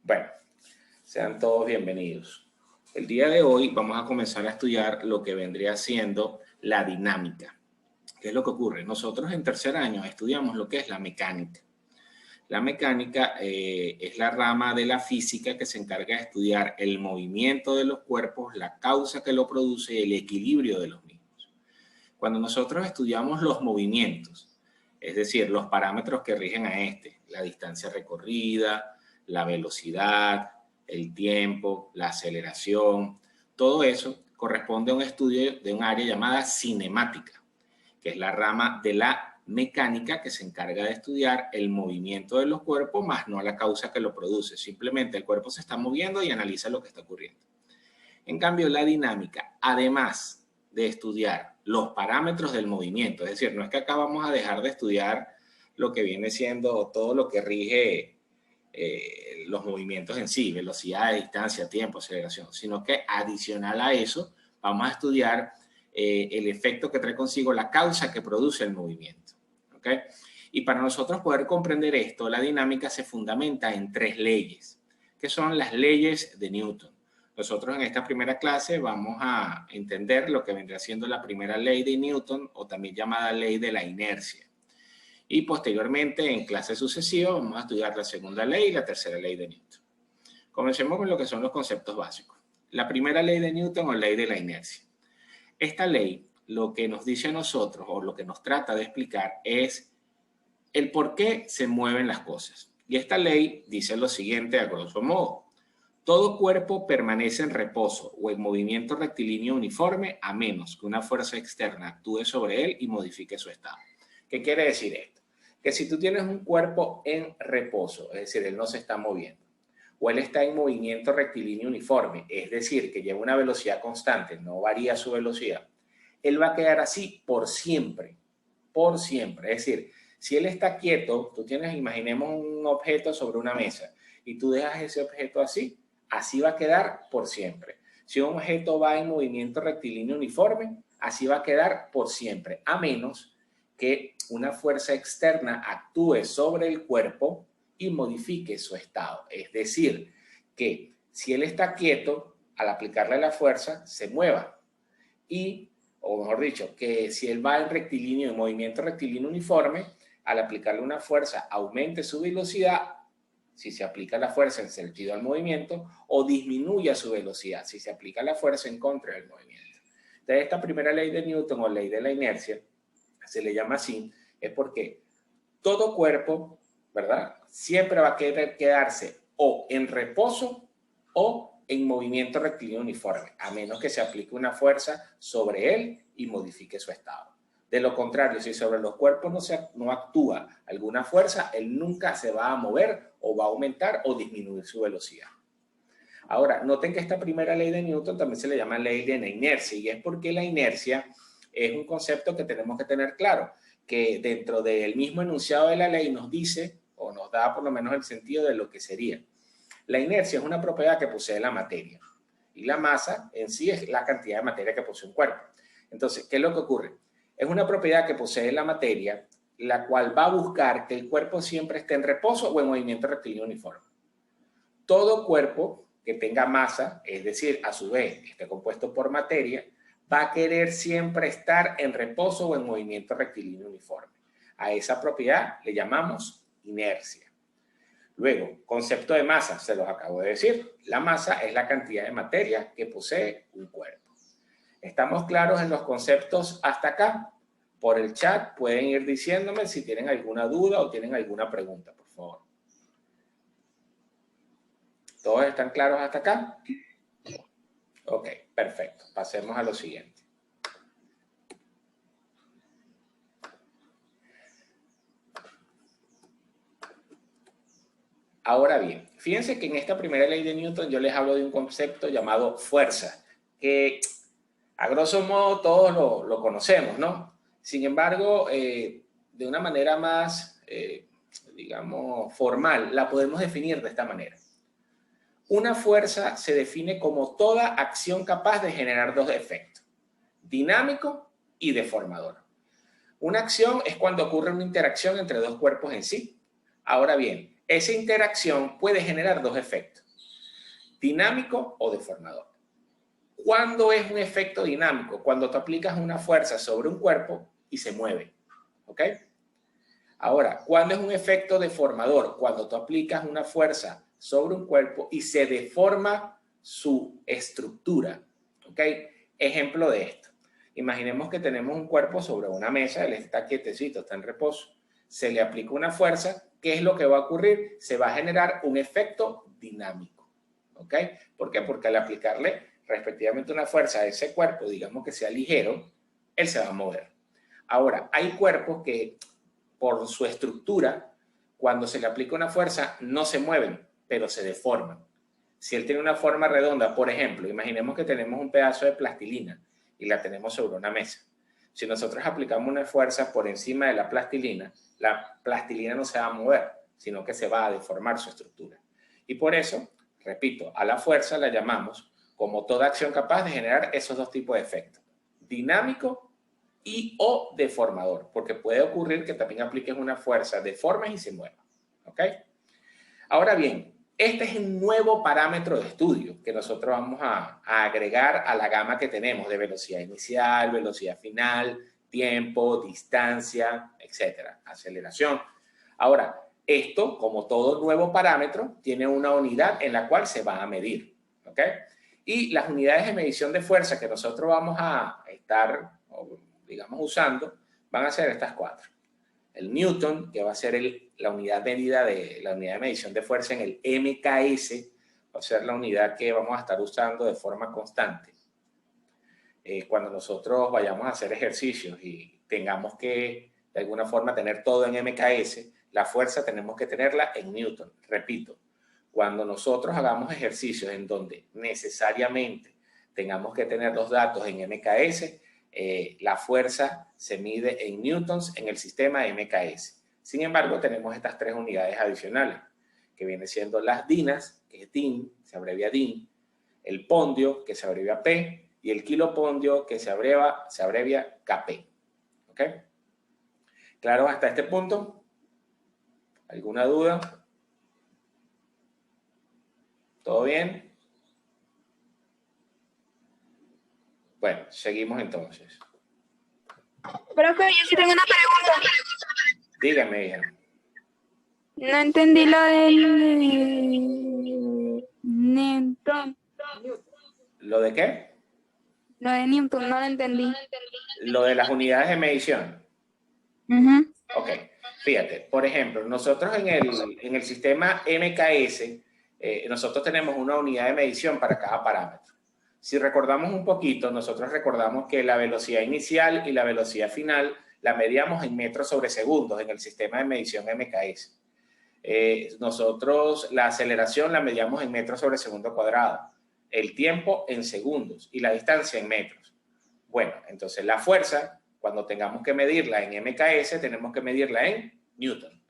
Bueno, sean todos bienvenidos. El día de hoy vamos a comenzar a estudiar lo que vendría siendo la dinámica. ¿Qué es lo que ocurre? Nosotros en tercer año estudiamos lo que es la mecánica. La mecánica es la rama de la física que se encarga de estudiar el movimiento de los cuerpos, la causa que lo produce y el equilibrio de los mismos. Cuando nosotros estudiamos los movimientos, es decir, los parámetros que rigen a la distancia recorrida, la velocidad, el tiempo, la aceleración, todo eso corresponde a un estudio de un área llamada cinemática, que es la rama de la mecánica que se encarga de estudiar el movimiento de los cuerpos, más no la causa que lo produce. Simplemente el cuerpo se está moviendo y analiza lo que está ocurriendo. En cambio, la dinámica, además de estudiar los parámetros del movimiento, es decir, no es que acá vamos a dejar de estudiar lo que viene siendo todo lo que rige los movimientos en sí, velocidad, distancia, tiempo, aceleración, sino que adicional a eso vamos a estudiar el efecto que trae consigo la causa que produce el movimiento. ¿Okay? Y para nosotros poder comprender esto, la dinámica se fundamenta en tres leyes, que son las leyes de Newton. Nosotros en esta primera clase vamos a entender lo que vendría siendo la primera ley de Newton, o también llamada ley de la inercia. Y posteriormente, en clases sucesivas, vamos a estudiar la segunda ley y la tercera ley de Newton. Comencemos con lo que son los conceptos básicos. La primera ley de Newton o ley de la inercia. Esta ley lo que nos dice a nosotros, o lo que nos trata de explicar, es el por qué se mueven las cosas. Y esta ley dice lo siguiente a grosso modo. Todo cuerpo permanece en reposo o en movimiento rectilíneo uniforme a menos que una fuerza externa actúe sobre él y modifique su estado. ¿Qué quiere decir esto? Que si tú tienes un cuerpo en reposo, es decir, él no se está moviendo, o él está en movimiento rectilíneo uniforme, es decir, que lleva una velocidad constante, no varía su velocidad, él va a quedar así por siempre, por siempre. Es decir, si él está quieto, tú tienes, imaginemos un objeto sobre una mesa y tú dejas ese objeto así, así va a quedar por siempre. Si un objeto va en movimiento rectilíneo uniforme, así va a quedar por siempre, a menos que una fuerza externa actúe sobre el cuerpo y modifique su estado. Es decir, que si él está quieto, al aplicarle la fuerza, se mueva. O mejor dicho, que si él va en rectilíneo, en movimiento rectilíneo uniforme, al aplicarle una fuerza, aumente su velocidad, si se aplica la fuerza en sentido al movimiento, o disminuya su velocidad, si se aplica la fuerza en contra del movimiento. Entonces, esta primera ley de Newton o ley de la inercia, se le llama así, es porque todo cuerpo, ¿verdad?, siempre va a querer quedarse o en reposo o en movimiento rectilíneo uniforme, a menos que se aplique una fuerza sobre él y modifique su estado. De lo contrario, si sobre los cuerpos no actúa alguna fuerza, él nunca se va a mover o va a aumentar o disminuir su velocidad. Ahora, noten que esta primera ley de Newton también se le llama ley de la inercia, y es porque la inercia es un concepto que tenemos que tener claro, que dentro del mismo enunciado de la ley nos dice, o nos da por lo menos el sentido de lo que sería. La inercia es una propiedad que posee la materia, y la masa en sí es la cantidad de materia que posee un cuerpo. Entonces, ¿qué es lo que ocurre? Es una propiedad que posee la materia, la cual va a buscar que el cuerpo siempre esté en reposo o en movimiento rectilíneo uniforme. Todo cuerpo que tenga masa, es decir, a su vez esté compuesto por materia, va a querer siempre estar en reposo o en movimiento rectilíneo uniforme. A esa propiedad le llamamos inercia. Luego, concepto de masa, se los acabo de decir. La masa es la cantidad de materia que posee un cuerpo. ¿Estamos claros en los conceptos hasta acá? Por el chat pueden ir diciéndome si tienen alguna duda o tienen alguna pregunta, por favor. ¿Todos están claros hasta acá? Ok, perfecto. Pasemos a lo siguiente. Ahora bien, fíjense que en esta primera ley de Newton yo les hablo de un concepto llamado fuerza, que a grosso modo todos lo conocemos, ¿no? Sin embargo, de una manera más, digamos, formal, la podemos definir de esta manera. Una fuerza se define como toda acción capaz de generar dos efectos, dinámico y deformador. Una acción es cuando ocurre una interacción entre dos cuerpos en sí. Ahora bien, esa interacción puede generar dos efectos, dinámico o deformador. ¿Cuándo es un efecto dinámico? Cuando tú aplicas una fuerza sobre un cuerpo y se mueve, ¿ok? Ahora, ¿cuándo es un efecto deformador? Cuando tú aplicas una fuerza sobre un cuerpo y se deforma su estructura, ¿ok? Ejemplo de esto. Imaginemos que tenemos un cuerpo sobre una mesa, él está quietecito, está en reposo. Se le aplica una fuerza, ¿qué es lo que va a ocurrir? Se va a generar un efecto dinámico, ¿ok? ¿Por qué? Porque al aplicarle respectivamente una fuerza a ese cuerpo, digamos que sea ligero, él se va a mover. Ahora, hay cuerpos que por su estructura, cuando se le aplica una fuerza, no se mueven, pero se deforman. Si él tiene una forma redonda, por ejemplo, imaginemos que tenemos un pedazo de plastilina y la tenemos sobre una mesa. Si nosotros aplicamos una fuerza por encima de la plastilina no se va a mover, sino que se va a deformar su estructura. Y por eso, repito, a la fuerza la llamamos como toda acción capaz de generar esos dos tipos de efectos, dinámico y o deformador, porque puede ocurrir que también apliques una fuerza, deformes y se mueva, ¿ok? Ahora bien, este es un nuevo parámetro de estudio que nosotros vamos a agregar a la gama que tenemos de velocidad inicial, velocidad final, tiempo, distancia, etcétera, aceleración. Ahora, esto, como todo nuevo parámetro, tiene una unidad en la cual se va a medir, ¿ok? Y las unidades de medición de fuerza que nosotros vamos a estar, digamos, usando, van a ser estas cuatro. El Newton, que va a ser la unidad medida la unidad de medición de fuerza en el MKS, va a ser la unidad que vamos a estar usando de forma constante. Cuando nosotros vayamos a hacer ejercicios y tengamos que, de alguna forma, tener todo en MKS, la fuerza tenemos que tenerla en Newton. Repito, cuando nosotros hagamos ejercicios en donde necesariamente tengamos que tener los datos en MKS, la fuerza se mide en newtons en el sistema MKS. Sin embargo, tenemos estas tres unidades adicionales, que vienen siendo las dinas, que es DIN, se abrevia DIN, el pondio, que se abrevia P, y el kilopondio, que se abrevia KP. ¿Ok? ¿Claro hasta este punto? ¿Alguna duda? ¿Todo bien? Bueno, seguimos entonces. Profe, yo sí tengo una pregunta. Dígame, hija. No entendí lo del Newton. ¿Lo de qué? Lo de Newton, no lo entendí. Lo de las unidades de medición. Ok, fíjate, por ejemplo, nosotros en el sistema MKS, nosotros tenemos una unidad de medición para cada parámetro. Si recordamos un poquito, nosotros recordamos que la velocidad inicial y la velocidad final la medíamos en metros sobre segundos en el sistema de medición MKS. Nosotros la aceleración la medíamos en metros sobre segundo cuadrado, el tiempo en segundos y la distancia en metros. Bueno, entonces la fuerza, cuando tengamos que medirla en MKS, tenemos que medirla en Newton.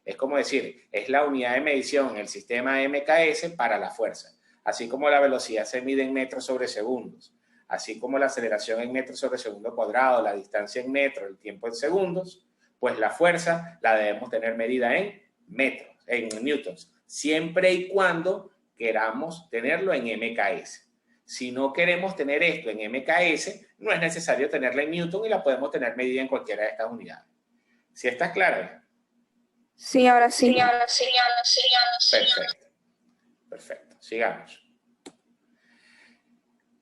Es como decir, es la unidad de medición en el sistema MKS para la fuerza. Así como la velocidad se mide en metros sobre segundos, así como la aceleración en metros sobre segundo cuadrado, la distancia en metros, el tiempo en segundos, pues la fuerza la debemos tener medida en metros, en newtons, siempre y cuando queramos tenerlo en MKS. Si no queremos tener esto en MKS, no es necesario tenerla en Newton y la podemos tener medida en cualquiera de estas unidades. ¿Sí estás clara? Sí, ahora sí. Perfecto. Perfecto. Sigamos.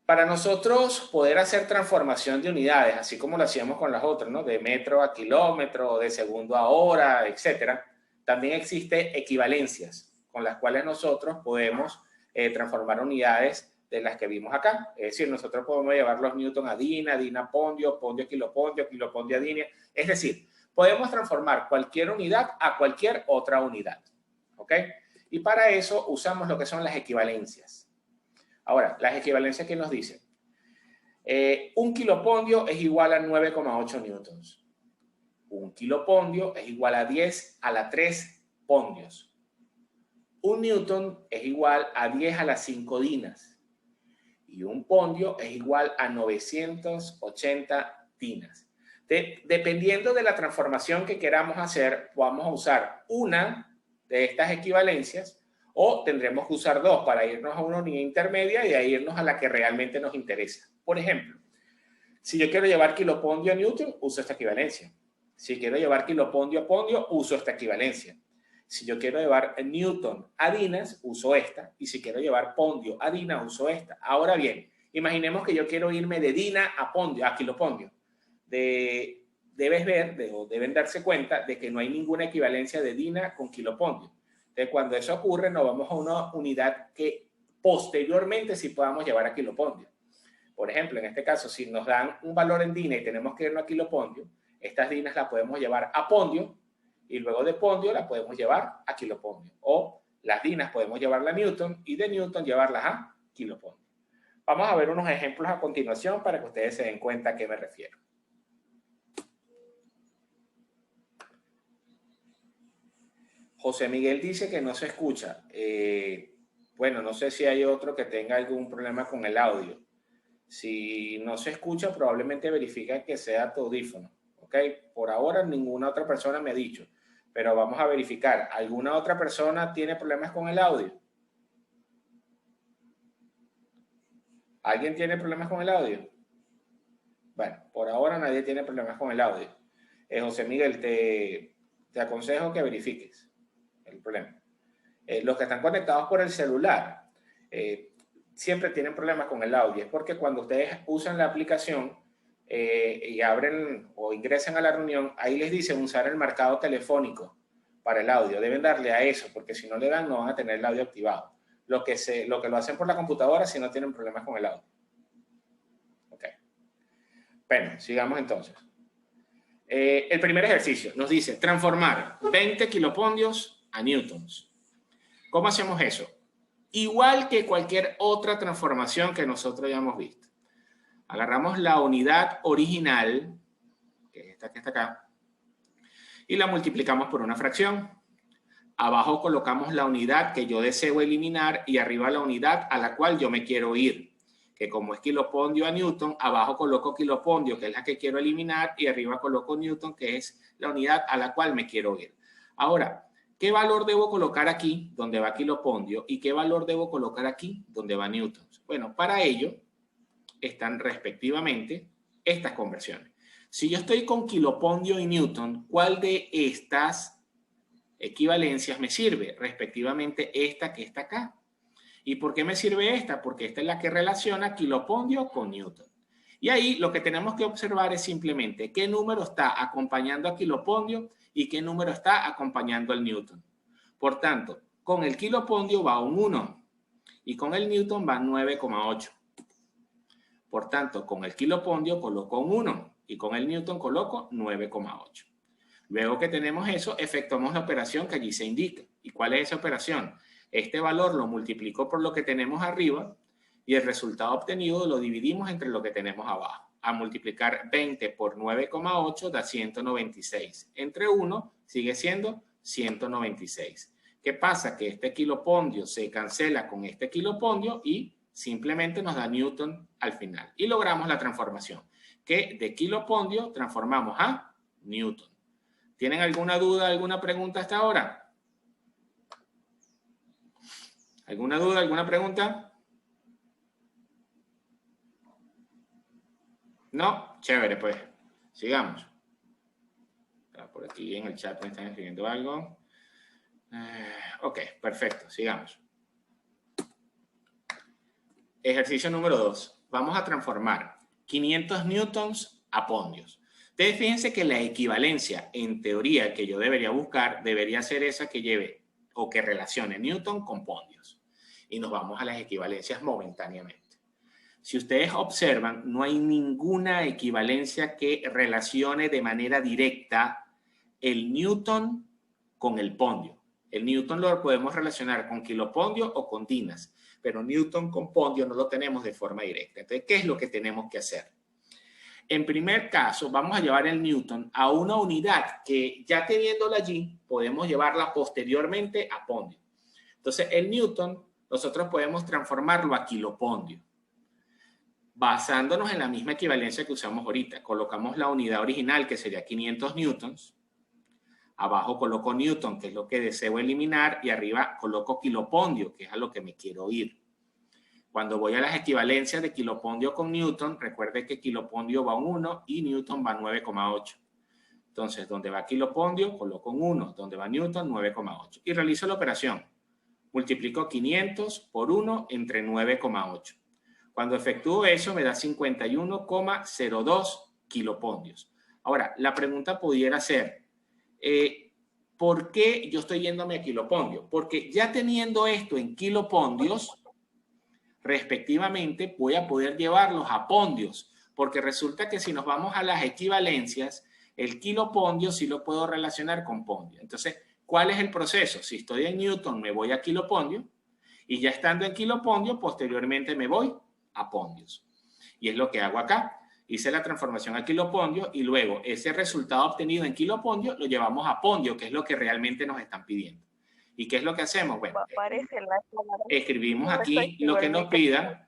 Para nosotros poder hacer transformación de unidades, así como lo hacíamos con las otras, ¿no? De metro a kilómetro, de segundo a hora, etcétera, también existen equivalencias con las cuales nosotros podemos transformar unidades de las que vimos acá. Es decir, nosotros podemos llevar los newton a dina, dina a pondio, pondio a kilopondio, kilopondio a dina. Es decir, podemos transformar cualquier unidad a cualquier otra unidad. ¿Ok? Y para eso usamos lo que son las equivalencias. Ahora, las equivalencias que nos dicen. Un kilopondio es igual a 9,8 newtons. Un kilopondio es igual a 10 a la 3 pondios. Un newton es igual a 10 a las 5 dinas. Y un pondio es igual a 980 dinas. Dependiendo de la transformación que queramos hacer, vamos a usar una de estas equivalencias, o tendremos que usar dos para irnos a una unidad intermedia y a irnos a la que realmente nos interesa. Por ejemplo, si yo quiero llevar kilopondio a newton, uso esta equivalencia. Si quiero llevar kilopondio a pondio, uso esta equivalencia. Si yo quiero llevar newton a dinas, uso esta. Y si quiero llevar pondio a dina, uso esta. Ahora bien, imaginemos que yo quiero irme de dina a pondio, a kilopondio. Debes ver, o deben darse cuenta de que no hay ninguna equivalencia de dina con kilopondio. Entonces, cuando eso ocurre, nos vamos a una unidad que posteriormente sí podamos llevar a kilopondio. Por ejemplo, en este caso, si nos dan un valor en dina y tenemos que irnos a kilopondio, estas dinas las podemos llevar a pondio y luego de pondio las podemos llevar a kilopondio. O las dinas podemos llevarlas a newton y de newton llevarlas a kilopondio. Vamos a ver unos ejemplos a continuación para que ustedes se den cuenta a qué me refiero. José Miguel dice que no se escucha. Bueno, no sé si hay otro que tenga algún problema con el audio. Si no se escucha, probablemente verifica que sea tu audífono. ¿Ok? Por ahora ninguna otra persona me ha dicho, pero vamos a verificar. ¿Alguna otra persona tiene problemas con el audio? ¿Alguien tiene problemas con el audio? Bueno, por ahora nadie tiene problemas con el audio. José Miguel, te aconsejo que verifiques el problema. Los que están conectados por el celular siempre tienen problemas con el audio. Es porque cuando ustedes usan la aplicación y abren o ingresan a la reunión, ahí les dice usar el marcado telefónico para el audio. Deben darle a eso, porque si no le dan, no van a tener el audio activado. Lo que lo hacen por la computadora si no tienen problemas con el audio. Ok. Bueno, sigamos entonces. El primer ejercicio nos dice transformar 20 kilopondios a newtons. ¿Cómo hacemos eso? Igual que cualquier otra transformación que nosotros ya hemos visto. Agarramos la unidad original, que es esta que está acá, y la multiplicamos por una fracción. Abajo colocamos la unidad que yo deseo eliminar y arriba la unidad a la cual yo me quiero ir. Que como es kilopondio a newton, abajo coloco kilopondio, que es la que quiero eliminar, y arriba coloco newton, que es la unidad a la cual me quiero ir. Ahora, ¿qué valor debo colocar aquí, donde va kilopondio, y qué valor debo colocar aquí, donde va newtons? Bueno, para ello están respectivamente estas conversiones. Si yo estoy con kilopondio y newton, ¿cuál de estas equivalencias me sirve? Respectivamente esta que está acá. ¿Y por qué me sirve esta? Porque esta es la que relaciona kilopondio con newton. Y ahí lo que tenemos que observar es simplemente qué número está acompañando a kilopondio y qué número está acompañando al newton. Por tanto, con el kilopondio va un 1 y con el newton va 9,8. Por tanto, con el kilopondio coloco un 1 y con el newton coloco 9,8. Luego que tenemos eso, efectuamos la operación que allí se indica. ¿Y cuál es esa operación? Este valor lo multiplico por lo que tenemos arriba y el resultado obtenido lo dividimos entre lo que tenemos abajo. A multiplicar 20 por 9,8 da 196. Entre 1 sigue siendo 196. ¿Qué pasa? Que este kilopondio se cancela con este kilopondio y simplemente nos da newton al final. Y logramos la transformación, que de kilopondio transformamos a newton. ¿Tienen alguna duda, alguna pregunta hasta ahora? ¿Alguna duda, alguna pregunta? ¿No? Chévere, pues. Sigamos. Por aquí en el chat me están escribiendo algo. Ok, perfecto. Sigamos. Ejercicio número 2. Vamos a transformar 500 newtons a pondios. Ustedes fíjense que la equivalencia, en teoría, que yo debería buscar, debería ser esa que lleve o que relacione newton con pondios. Y nos vamos a las equivalencias momentáneamente. Si ustedes observan, no hay ninguna equivalencia que relacione de manera directa el newton con el pondio. El newton lo podemos relacionar con kilopondio o con dinas, pero newton con pondio no lo tenemos de forma directa. Entonces, ¿qué es lo que tenemos que hacer? En primer caso, vamos a llevar el newton a una unidad que ya teniéndola allí, podemos llevarla posteriormente a pondio. Entonces, el newton nosotros podemos transformarlo a kilopondio. Basándonos en la misma equivalencia que usamos ahorita. Colocamos la unidad original, que sería 500 newtons. Abajo coloco Newton, que es lo que deseo eliminar, y arriba coloco kilopondio, que es a lo que me quiero ir. Cuando voy a las equivalencias de kilopondio con Newton, recuerde que kilopondio va a un 1 y Newton va a 9,8. Entonces, donde va kilopondio, coloco un 1. Donde va Newton, 9,8. Y realizo la operación. Multiplico 500 por 1 entre 9,8. Cuando efectúo eso, me da 51,02 kilopondios. Ahora, la pregunta pudiera ser, ¿por qué yo estoy yéndome a kilopondio? Porque ya teniendo esto en kilopondios, respectivamente, voy a poder llevarlos a pondios, porque resulta que si nos vamos a las equivalencias, el kilopondio sí lo puedo relacionar con pondio. Entonces, ¿cuál es el proceso? Si estoy en Newton, me voy a kilopondio, y ya estando en kilopondio, posteriormente me voy a pondios. Y es lo que hago acá. Hice la transformación a kilopondio y luego ese resultado obtenido en kilopondio lo llevamos a pondio, que es lo que realmente nos están pidiendo. ¿Y qué es lo que hacemos? Bueno, escribimos aquí lo que nos pidan.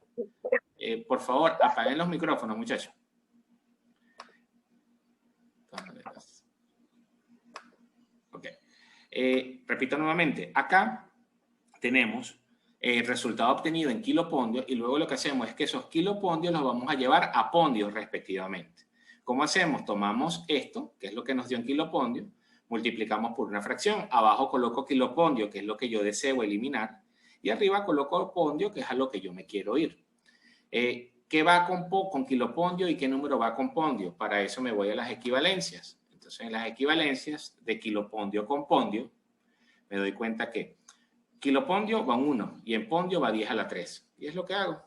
Por favor, apaguen los micrófonos, muchachos. Ok. Repito nuevamente. Acá tenemos el resultado obtenido en kilopondio y luego lo que hacemos es que esos kilopondios los vamos a llevar a pondios respectivamente. ¿Cómo hacemos? Tomamos esto, que es lo que nos dio en kilopondio, multiplicamos por una fracción. Abajo coloco kilopondio, que es lo que yo deseo eliminar, y arriba coloco pondio, que es a lo que yo me quiero ir. ¿Qué va con kilopondio y qué número va con pondio? Para eso me voy a las equivalencias. Entonces, en las equivalencias de kilopondio con pondio, me doy cuenta que kilopondio va un 1 y en pondio va 10 a la 3. Y es lo que hago.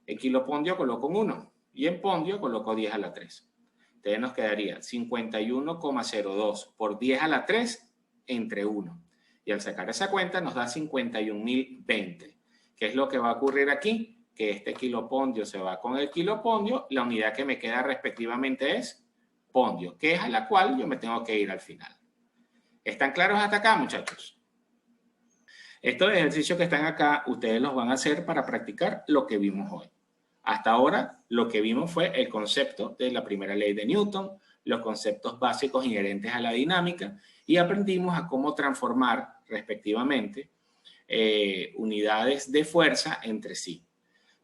En kilopondio coloco un 1 y en pondio coloco 10 a la 3. Entonces nos quedaría 51,02 por 10 a la 3 entre 1. Y al sacar esa cuenta nos da 51.020. ¿Qué es lo que va a ocurrir aquí? Que este kilopondio se va con el kilopondio. La unidad que me queda respectivamente es pondio, que es a la cual yo me tengo que ir al final. ¿Están claros hasta acá, muchachos? Estos ejercicios que están acá, ustedes los van a hacer para practicar lo que vimos hoy. Hasta ahora, lo que vimos fue el concepto de la primera ley de Newton, los conceptos básicos inherentes a la dinámica y aprendimos a cómo transformar, respectivamente, unidades de fuerza entre sí.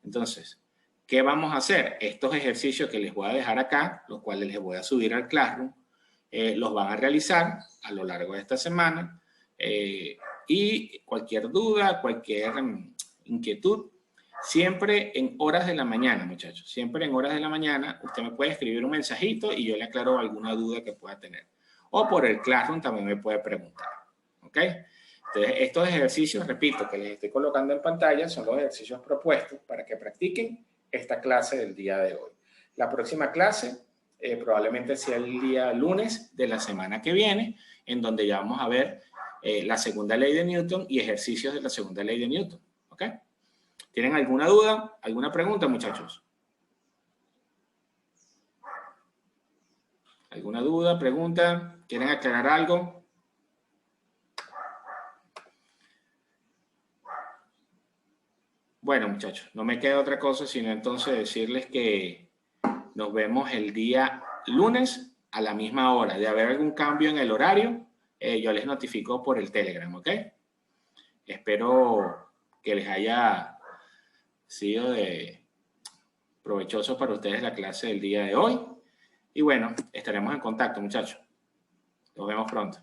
Entonces, ¿qué vamos a hacer? Estos ejercicios que les voy a dejar acá, los cuales les voy a subir al Classroom, los van a realizar a lo largo de esta semana. Y cualquier duda, cualquier inquietud, siempre en horas de la mañana, muchachos. Siempre en horas de la mañana usted me puede escribir un mensajito y yo le aclaro alguna duda que pueda tener. O por el Classroom también me puede preguntar. ¿Ok? Entonces, estos ejercicios, repito, que les estoy colocando en pantalla, son los ejercicios propuestos para que practiquen esta clase del día de hoy. La próxima clase probablemente sea el día lunes de la semana que viene, en donde ya vamos a ver la segunda ley de Newton y ejercicios de la segunda ley de Newton. ¿Ok? ¿Tienen alguna duda? ¿Alguna pregunta, muchachos? ¿Alguna duda, pregunta? ¿Quieren aclarar algo? Bueno, muchachos, no me queda otra cosa sino entonces decirles que nos vemos el día lunes a la misma hora. De haber algún cambio en el horario, yo les notifico por el Telegram, ¿ok? Espero que les haya sido provechoso para ustedes la clase del día de hoy. Y bueno, estaremos en contacto, muchachos. Nos vemos pronto.